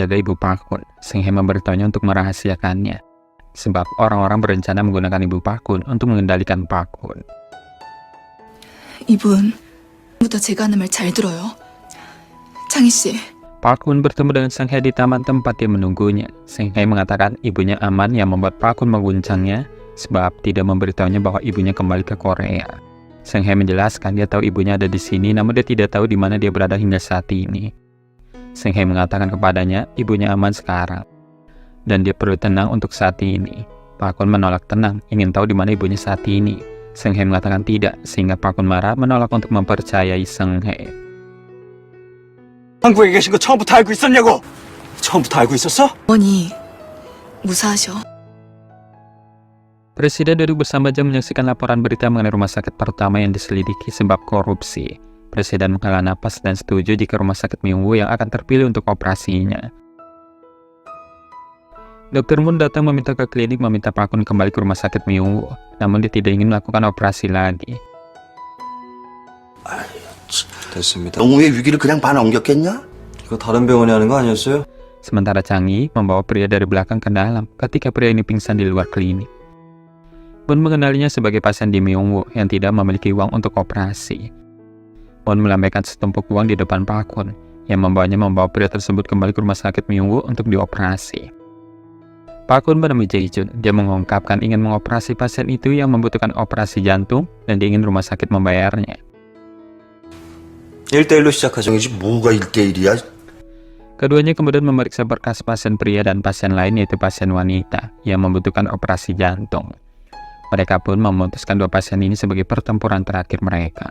jaga Ibu Pak Kun. Seng He memberitahunya untuk merahasiakannya, sebab orang-orang berencana menggunakan Ibu Pak Kun untuk mengendalikan Pak Kun. 이분부터 제가 하는 말 잘 들어요. 창희 씨. Pak Kun bertemu dengan Seng He di taman tempat dia menunggunya. Seng He mengatakan ibunya aman, yang membuat Pak Kun mengguncangnya sebab tidak memberitahunya bahwa ibunya kembali ke Korea. Seng He menjelaskan dia tahu ibunya ada di sini, namun dia tidak tahu di mana dia berada hingga saat ini. Seng He mengatakan kepadanya ibunya aman sekarang dan dia perlu tenang untuk saat ini. Pak Kun menolak tenang, ingin tahu di mana ibunya saat ini. Seng He mengatakan tidak, sehingga Pak Kun marah menolak untuk mempercayai Seng He. 한국에 계신 거 처음부터 알고 있었냐고? 처음부터 알고 있었어? 어머니 무사하셔. Presiden duduk bersama jam menyaksikan laporan berita mengenai rumah sakit pertama yang diselidiki sebab korupsi. Presiden menghela napas dan setuju jika rumah sakit Myungwoo yang akan terpilih untuk operasinya. Dr. Moon datang meminta ke klinik meminta Pak Kun kembali ke rumah sakit Myungwoo, namun dia tidak ingin melakukan operasi lagi. 됐습니다. 영웅의 위기를 그냥 반 넘겼겠냐? 이거 다른 병원이 하는 거 아니었어요? Sementara Changi membawa pria dari belakang ke dalam ketika pria ini pingsan di luar klinik. Moon mengenalinya sebagai pasien di Myungwoo yang tidak memiliki uang untuk operasi. Moon melambaikan setumpuk uang di depan Pak Kun, yang membawanya membawa pria tersebut kembali ke rumah sakit Myungwoo untuk dioperasi. Pak Kun menemui Jae-jun. Dia mengungkapkan ingin mengoperasi pasien itu yang membutuhkan operasi jantung dan dia ingin rumah sakit membayarnya. 1대1로 시작하정이지 뭐가 1대1이야? Keduanya kemudian memeriksa berkas pasien pria dan pasien lain, yaitu pasien wanita yang membutuhkan operasi jantung. Mereka pun memutuskan dua pasien ini sebagai pertempuran terakhir mereka.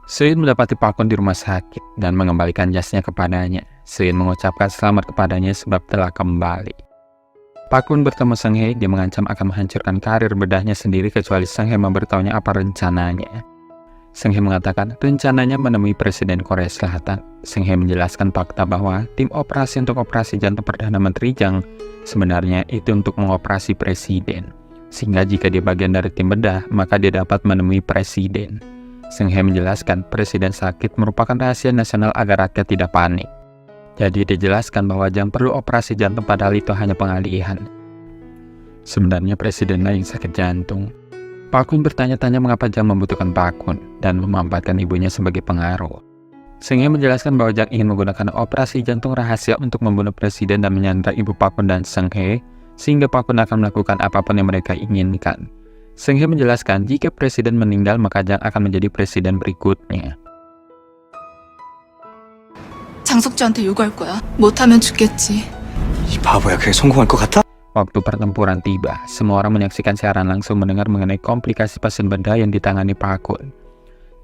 Seun mendapati Pak Kun di rumah sakit dan mengembalikan jasnya kepadanya. Seun mengucapkan selamat kepadanya sebab telah kembali. Pak Kun bertemu Seng He, dia mengancam akan menghancurkan karir bedahnya sendiri kecuali Seng He memberitahunya apa rencananya. Seng He mengatakan rencananya menemui Presiden Korea Selatan. Seng He menjelaskan fakta bahwa tim operasi untuk operasi jantung Perdana Menteri Jang sebenarnya itu untuk mengoperasi presiden. Sehingga jika dia bagian dari tim bedah, maka dia dapat menemui presiden. Seng He menjelaskan presiden sakit merupakan rahasia nasional agar rakyat tidak panik. Jadi dijelaskan bahwa Jang perlu operasi jantung padahal itu hanya pengalihan. Sebenarnya presidenlah yang sakit jantung. Pak Kun bertanya-tanya mengapa Jang membutuhkan Pak Kun dan memanfaatkan ibunya sebagai pengaruh. Seng He menjelaskan bahwa Jang ingin menggunakan operasi jantung rahasia untuk membunuh presiden dan menyandra ibu Pak Kun dan Seng He, sehingga Pak Kun akan melakukan apapun yang mereka inginkan. Seng He menjelaskan jika presiden meninggal maka Jang akan menjadi presiden berikutnya. 장석주한테 요구할 거야. 못하면 죽겠지. 이 바보야 그게 성공할 것 같아? Waktu pertempuran tiba, semua orang menyaksikan siaran langsung mendengar mengenai komplikasi pasien bedah yang ditangani Pak Kun,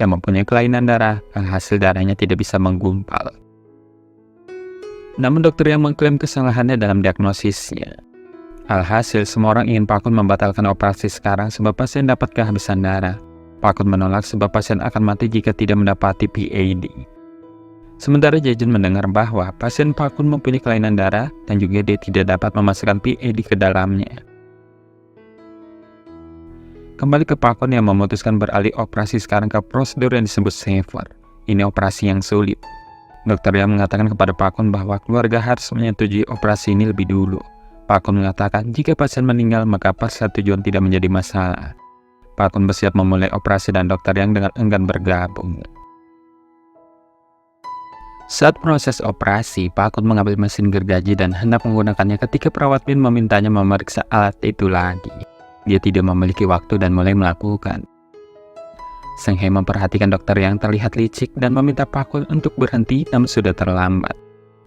yang mempunyai kelainan darah, hasil darahnya tidak bisa menggumpal. Namun dokter yang mengklaim kesalahannya dalam diagnosisnya. Alhasil, semua orang ingin Pak Kun membatalkan operasi sekarang sebab pasien dapat kehabisan darah. Pak Kun menolak sebab pasien akan mati jika tidak mendapati PAD. Sementara Jae-jun mendengar bahwa pasien Pak Kun mempunyai kelainan darah dan juga dia tidak dapat memasukkan PAD ke dalamnya. Kembali ke Pak Kun yang memutuskan beralih operasi sekarang ke prosedur yang disebut SAVR. Ini operasi yang sulit. Dokter yang mengatakan kepada Pak Kun bahwa keluarga harus menyetujui operasi ini lebih dulu. Pak Kun mengatakan jika pasien meninggal maka persetujuan tidak menjadi masalah. Pak Kun bersiap memulai operasi dan dokter yang dengan enggan bergabung. Saat proses operasi, Pak Kun mengambil mesin gergaji dan hendak menggunakannya ketika perawat Min memintanya memeriksa alat itu lagi. Dia tidak memiliki waktu dan mulai melakukan. Seng He memperhatikan dokter yang terlihat licik dan meminta Pak Kun untuk berhenti, namun sudah terlambat.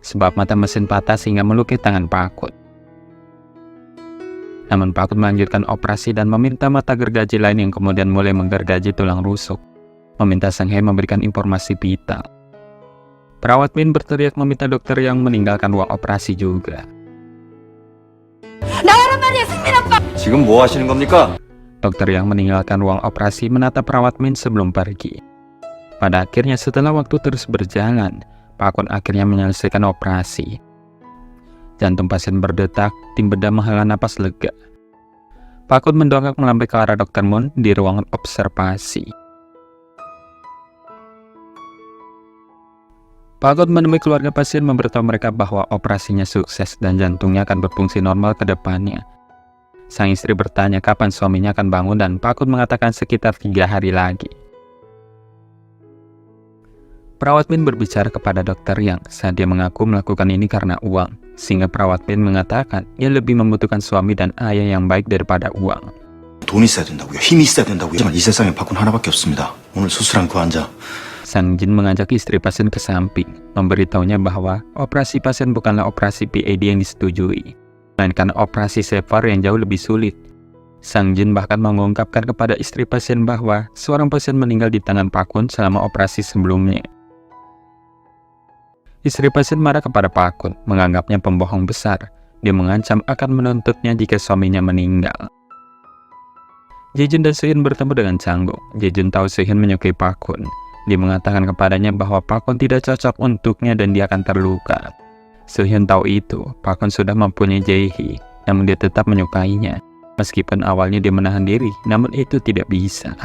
Sebab mata mesin patah sehingga melukai tangan Pak Kun. Namun Pak Kun melanjutkan operasi dan meminta mata gergaji lain yang kemudian mulai menggergaji tulang rusuk. Meminta Seng He memberikan informasi vital. Perawat Min berteriak meminta dokter yang meninggalkan ruang operasi juga. 지금 뭐 하시는 겁니까? Dokter yang meninggalkan ruang operasi menatap perawat Min sebelum pergi. Pada akhirnya setelah waktu terus berjalan, Pak Kun akhirnya menyelesaikan operasi. Jantung pasien berdetak, tim bedah menghela napas lega. Pak Kun mendongak melambai ke arah Dr. Moon di ruangan observasi. Pak Kun menemui keluarga pasien memberitahu mereka bahwa operasinya sukses dan jantungnya akan berfungsi normal ke depannya. Sang istri bertanya kapan suaminya akan bangun dan Pak Kun mengatakan sekitar 3 hari lagi. Perawat Min berbicara kepada dokter Yang saat dia mengaku melakukan ini karena uang, sehingga perawat Min mengatakan ia lebih membutuhkan suami dan ayah yang baik daripada uang. 돈 있어야 된다고요. 힘이 있어야 된다고요. 하지만 이 세상에 박군 하나밖에 없습니다. 오늘 수술한 그 환자. Sang Jin mengajak istri pasien ke samping, memberitahunya bahwa operasi pasien bukanlah operasi PAD yang disetujui, melainkan operasi CVAR yang jauh lebih sulit. Sang Jin bahkan mengungkapkan kepada istri pasien bahwa seorang pasien meninggal di tangan Pak Kun selama operasi sebelumnya. Istri pasien marah kepada Pak Kun, menganggapnya pembohong besar. Dia mengancam akan menuntutnya jika suaminya meninggal. Jae-jun dan Soo-hyun bertemu dengan Chang-gu. Jae-jun tahu Soo-hyun menyukai Pak Kun. Dia mengatakan kepadanya bahwa Pak Kun tidak cocok untuknya dan dia akan terluka. Soo-hyun tahu itu, Pak Kun sudah mempunyai Jae-hee, namun dia tetap menyukainya. Meskipun awalnya dia menahan diri, namun itu tidak bisa.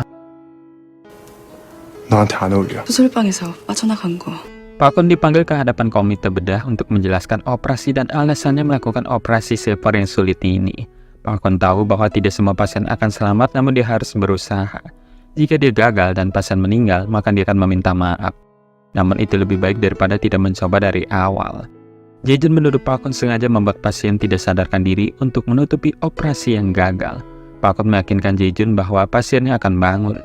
나한테 안 어울려. 수술방에서 빠져나간 거. Pak Kun dipanggil ke hadapan komite bedah untuk menjelaskan operasi dan alasannya melakukan operasi CVAR yang sulit ini. Pak Kun tahu bahwa tidak semua pasien akan selamat, namun dia harus berusaha. Jika dia gagal dan pasien meninggal, maka dia akan meminta maaf. Namun itu lebih baik daripada tidak mencoba dari awal. Jae-jun menuduh Pak Kun sengaja membuat pasien tidak sadarkan diri untuk menutupi operasi yang gagal. Pak Kun meyakinkan Jae-jun bahwa pasiennya akan bangun.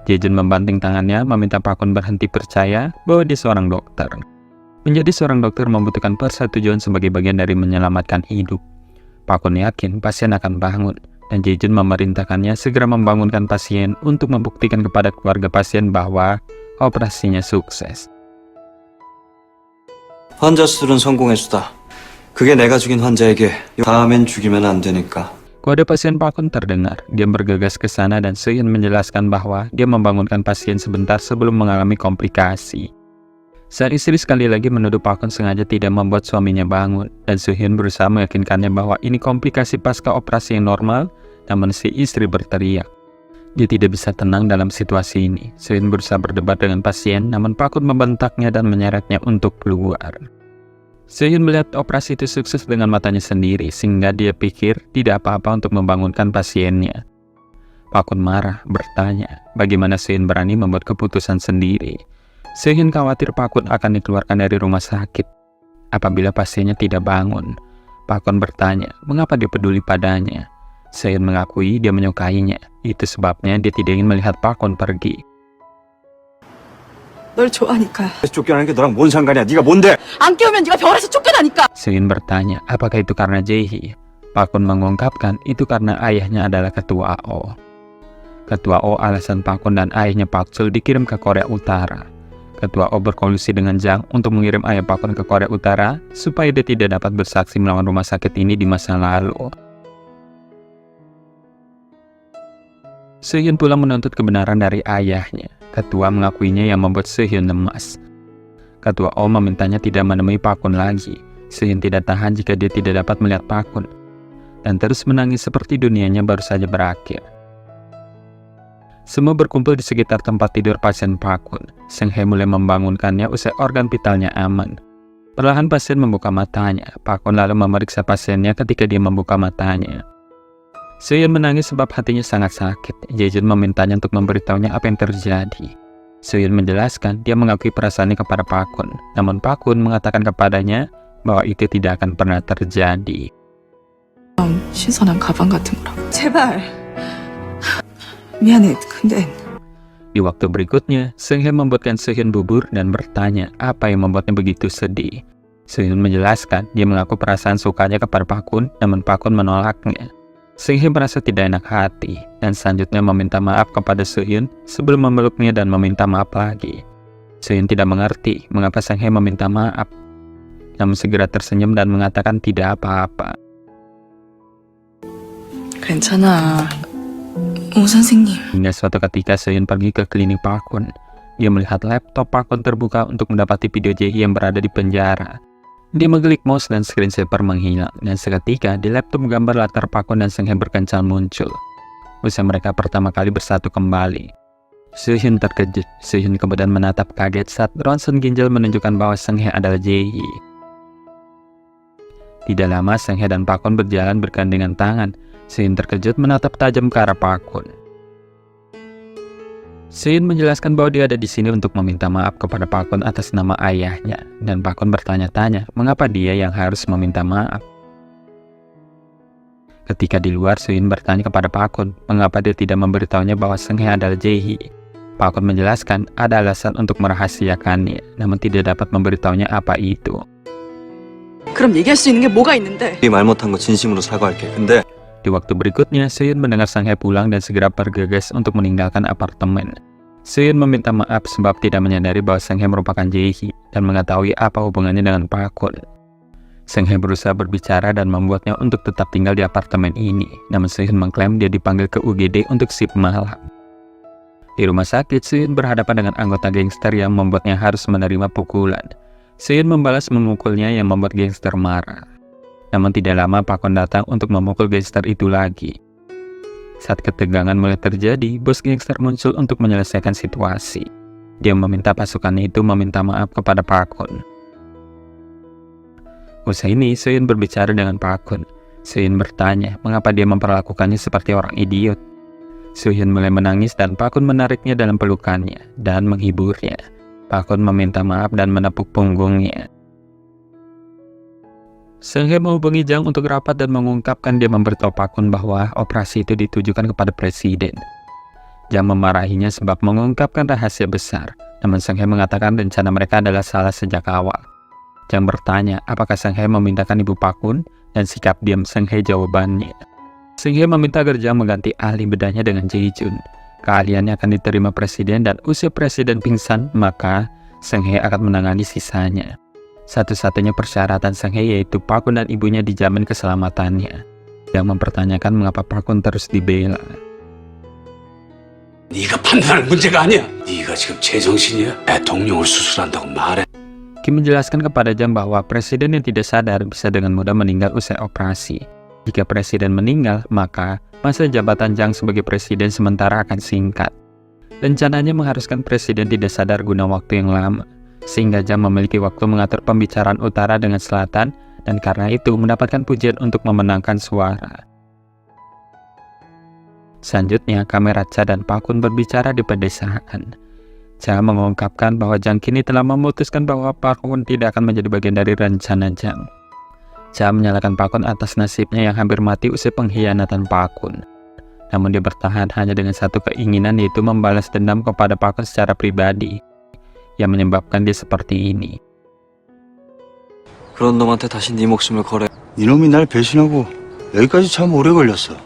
Jae-jun membanting tangannya, meminta Pak Kun berhenti percaya bahwa dia seorang dokter. Menjadi seorang dokter membutuhkan persetujuan sebagai bagian dari menyelamatkan hidup. Pak Kun yakin pasien akan bangun, dan Jae-jun memerintahkannya segera membangunkan pasien untuk membuktikan kepada keluarga pasien bahwa operasinya sukses. 환자 수술은 성공했수다. 그게 내가 죽인 환자에게 다음엔 죽이면 안 되니까. Kode pasien Pak Kun terdengar. Dia bergegas ke sana dan Soo-hyun menjelaskan bahwa dia membangunkan pasien sebentar sebelum mengalami komplikasi. Saat istri sekali lagi menuduh Pak Kun sengaja tidak membuat suaminya bangun, dan Soo-hyun berusaha meyakinkannya bahwa ini komplikasi pasca operasi yang normal, namun si istri berteriak. Dia tidak bisa tenang dalam situasi ini. Soo-hyun berusaha berdebat dengan pasien, namun Pak Kun membentaknya dan menyeretnya untuk keluar. Soo-hyun melihat operasi itu sukses dengan matanya sendiri, sehingga dia pikir tidak apa-apa untuk membangunkan pasiennya. Pak Kun marah, bertanya, bagaimana Soo-hyun berani membuat keputusan sendiri. Soo-hyun khawatir Pak Kun akan dikeluarkan dari rumah sakit apabila pasiennya tidak bangun. Pak Kun bertanya, mengapa dia peduli padanya. Soo-hyun mengakui dia menyukainya. Itu sebabnya dia tidak ingin melihat Pak Kun pergi. 널 좋아하니까. 쫓겨나는 게 너랑 뭔 상관이야? 네가 뭔데? 안 깨우면 네가 별에서 쫓겨나니까. Soo-hyun bertanya, apakah itu karena Jae-hee? Pak Kun mengungkapkan itu karena ayahnya adalah ketua O. Ketua O alasan Pak Kun dan ayahnya Pak Chul dikirim ke Korea Utara. Ketua O berkolusi dengan Jang untuk mengirim ayah Pak Kun ke Korea Utara supaya dia tidak dapat bersaksi melawan rumah sakit ini di masa lalu. Soo-hyun pula menuntut kebenaran dari ayahnya. Ketua mengakuinya yang membuat Soo-hyun lemas. Ketua O memintanya tidak menemui Pak Kun lagi. Soo-hyun tidak tahan jika dia tidak dapat melihat Pak Kun, dan terus menangis seperti dunianya baru saja berakhir. Semua berkumpul di sekitar tempat tidur pasien Pak Kun. Sang Hye mulai membangunkannya usai organ vitalnya aman. Perlahan pasien membuka matanya. Pak Kun lalu memeriksa pasiennya ketika dia membuka matanya. Soo-hyun menangis sebab hatinya sangat sakit. Jae-jun memintanya untuk memberitahunya apa yang terjadi. Soo-hyun menjelaskan dia mengakui perasaannya kepada Pak Kun. Namun Pak Kun mengatakan kepadanya bahwa itu tidak akan pernah terjadi. 신선한 가방 같은 거라고. 제발. 미안해. 근데 Di waktu berikutnya, Sang Hye membuatkan Soo-hyun bubur dan bertanya apa yang membuatnya begitu sedih. Soo-hyun menjelaskan dia mengaku perasaan sukanya kepada Pak Kun, namun Pak Kun menolaknya. Sang Hye merasa tidak enak hati dan selanjutnya meminta maaf kepada Soo-hyun sebelum memeluknya dan meminta maaf lagi. Soo-hyun tidak mengerti mengapa Sang Hye meminta maaf, namun segera tersenyum dan mengatakan tidak apa-apa. 괜찮아. 오 선생님. Hingga suatu ketika Soo-hyun pergi ke klinik Pak Kun. Dia melihat laptop Pak Kun terbuka untuk mendapati video Jae-hee yang berada di penjara. Dia mengklik mouse dan screensaver menghilang, dan seketika di laptop gambar latar Pak Kun dan Sang Hye berkencan muncul. Usai mereka pertama kali bersatu kembali. Soo-hyun terkejut. Soo-hyun kemudian menatap kaget saat ronsen ginjal menunjukkan bahwa Seung-hae adalah Jae-hee. Tidak lama Seung-hae dan Park Kwon berjalan bergandengan tangan. Soo-hyun terkejut menatap tajam ke arah Park Kwon. Soo-hyun menjelaskan bahwa dia ada di sini untuk meminta maaf kepada Park Kwon atas nama ayahnya, dan Park Kwon bertanya-tanya mengapa dia yang harus meminta maaf. Ketika di luar, Soo-hyun bertanya kepada Park Kwon mengapa dia tidak memberitahunya bahwa Seung-hae adalah Jae-hee. Park Kwon menjelaskan ada alasan untuk merahasiakannya, namun tidak dapat memberitahunya apa itu. 그럼 얘기할 수 있는 게 뭐가 있는데? 말 못한 거 진심으로 사과할게. 근데 Di waktu berikutnya, Soo-hyun mendengar Seung-hae pulang dan segera bergegas untuk meninggalkan apartemen. Soo-hyun meminta maaf sebab tidak menyadari bahwa Seung-hae merupakan Jae-hee dan mengetahui apa hubungannya dengan Park Kwon. Seung-hae berusaha berbicara dan membuatnya untuk tetap tinggal di apartemen ini, namun Soo-hyun mengklaim dia dipanggil ke UGD untuk shift malam. Di rumah sakit, Soo-hyun berhadapan dengan anggota gangster yang membuatnya harus menerima pukulan. Soo-hyun membalas memukulnya yang membuat gangster marah. Namun tidak lama Park Kwon datang untuk memukul gangster itu lagi. Saat ketegangan mulai terjadi, bos gangster muncul untuk menyelesaikan situasi. Dia meminta pasukannya itu meminta maaf kepada Park Kwon. Usai ini, Soo-hyun berbicara dengan Park Kwon. Soo-hyun bertanya mengapa dia memperlakukannya seperti orang idiot. Soo-hyun mulai menangis dan Park Kwon menariknya dalam pelukannya dan menghiburnya. Park Kwon meminta maaf dan menepuk punggungnya. Seung-hae menghubungi Jang untuk rapat dan mengungkapkan dia memberitahu Park Kwon bahwa operasi itu ditujukan kepada presiden. Jang memarahinya sebab mengungkapkan rahasia besar, namun Seung-hae mengatakan rencana mereka adalah salah sejak awal. Jang bertanya apakah Seung-hae memindahkan ibu Park Kwon, dan sikap diam Seung-hae jawabannya. Seung-hae meminta agar Jang mengganti ahli bedahnya dengan Jae-jun. Keahliannya akan diterima presiden dan usai presiden pingsan, maka Seung-hae akan menangani sisanya. Satu-satunya persyaratan Seung-hae yaitu Park Kwon dan ibunya dijamin keselamatannya. Jang mempertanyakan mengapa Park Kwon terus dibela. 네가 판단하는 문제가 아니야. 네가 지금 제정신이야? 대통령을 수술한다고 말해. Kim menjelaskan kepada Jang bahwa presiden yang tidak sadar bisa dengan mudah meninggal usai operasi. Jika presiden meninggal, maka masa jabatan Jang sebagai presiden sementara akan singkat. Rencananya mengharuskan presiden tidak sadar guna waktu yang lama, sehingga Jang memiliki waktu mengatur pembicaraan utara dengan selatan, dan karena itu mendapatkan pujian untuk memenangkan suara. Selanjutnya, kamera Cha dan Park Kwon berbicara di pedesaan. Cha mengungkapkan bahwa Jang kini telah memutuskan bahwa Park Kwon tidak akan menjadi bagian dari rencana Jang. Cha menyalahkan Park Kwon atas nasibnya yang hampir mati usai pengkhianatan Park Kwon. Namun dia bertahan hanya dengan satu keinginan, yaitu membalas dendam kepada Park Kwon secara pribadi, yang menyebabkan dia seperti ini. 그런 놈한테 다시 네 목숨을 걸어. 이놈이 날 배신하고 여기까지 참 오래 걸렸어.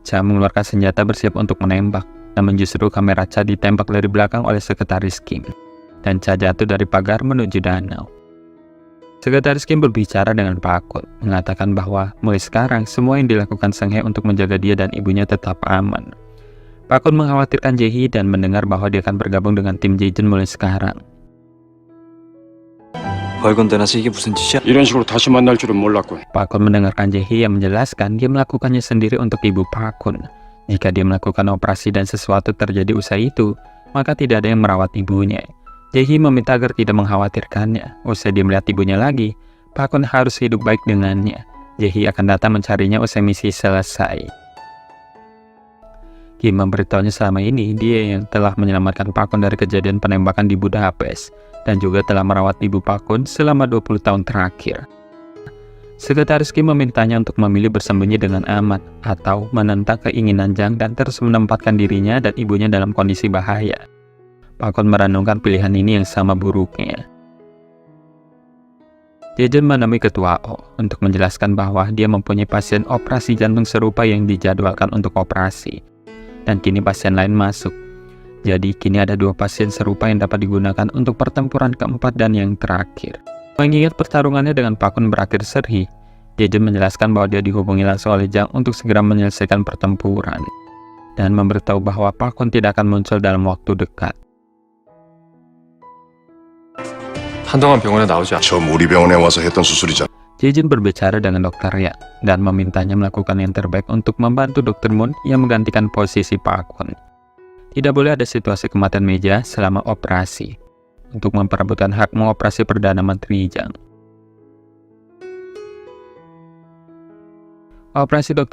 Cha mengeluarkan senjata bersiap untuk menembak, namun justru kamera Cha ditembak dari belakang oleh sekretaris Kim, dan Cha jatuh dari pagar menuju danau. Sekretaris Kim berbicara dengan Park Kwon, mengatakan bahwa mulai sekarang semua yang dilakukan Seung-hae untuk menjaga dia dan ibunya tetap aman. Park Kwon mengkhawatirkan Jae-hee dan mendengar bahwa dia akan bergabung dengan tim Jae-jun mulai sekarang. 벌건대나서 이게 무슨 짓이야? 이런 식으로 다시 만날 줄은 몰랐군. Park Kwon mendengarkan Jae-hee yang menjelaskan dia melakukannya sendiri untuk ibu Park Kwon. Jika dia melakukan operasi dan sesuatu terjadi usai itu, maka tidak ada yang merawat ibunya. Jae-hee meminta agar tidak mengkhawatirkannya. Usai dia melihat ibunya lagi, Park Kwon harus hidup baik dengannya. Jae-hee akan datang mencarinya usai misi selesai. Kim memberitahunya selama ini dia yang telah menyelamatkan Park Kwon dari kejadian penembakan di Budapest, dan juga telah merawat ibu Park Kwon selama 20 tahun terakhir. Sekretaris Kim memintanya untuk memilih bersembunyi dengan aman atau menentang keinginan Jang dan terus menempatkan dirinya dan ibunya dalam kondisi bahaya. Park Kwon merenungkan pilihan ini yang sama buruknya. Jae-jun menemui ketua O untuk menjelaskan bahwa dia mempunyai pasien operasi jantung serupa yang dijadwalkan untuk operasi, dan kini pasien lain masuk. Jadi kini ada 2 pasien serupa yang dapat digunakan untuk pertempuran keempat dan yang terakhir. Mengingat pertarungannya dengan Park Kwon berakhir seri, Jae-jun menjelaskan bahwa dia dihubungi langsung oleh Jang untuk segera menyelesaikan pertempuran, dan memberitahu bahwa Park Kwon tidak akan muncul dalam waktu dekat. 한동안 병원에 나오지 않. 처음 우리 병원에 와서 했던 수술이잖아. Jae-jun berbicara dengan Dr. Yang dan memintanya melakukan yang terbaik untuk membantu Dr. Moon yang menggantikan posisi Park Kwon. Tidak boleh ada situasi kematian meja selama operasi untuk memperebutkan hak mengoperasi Perdana Menteri Jang. Operasi Dr.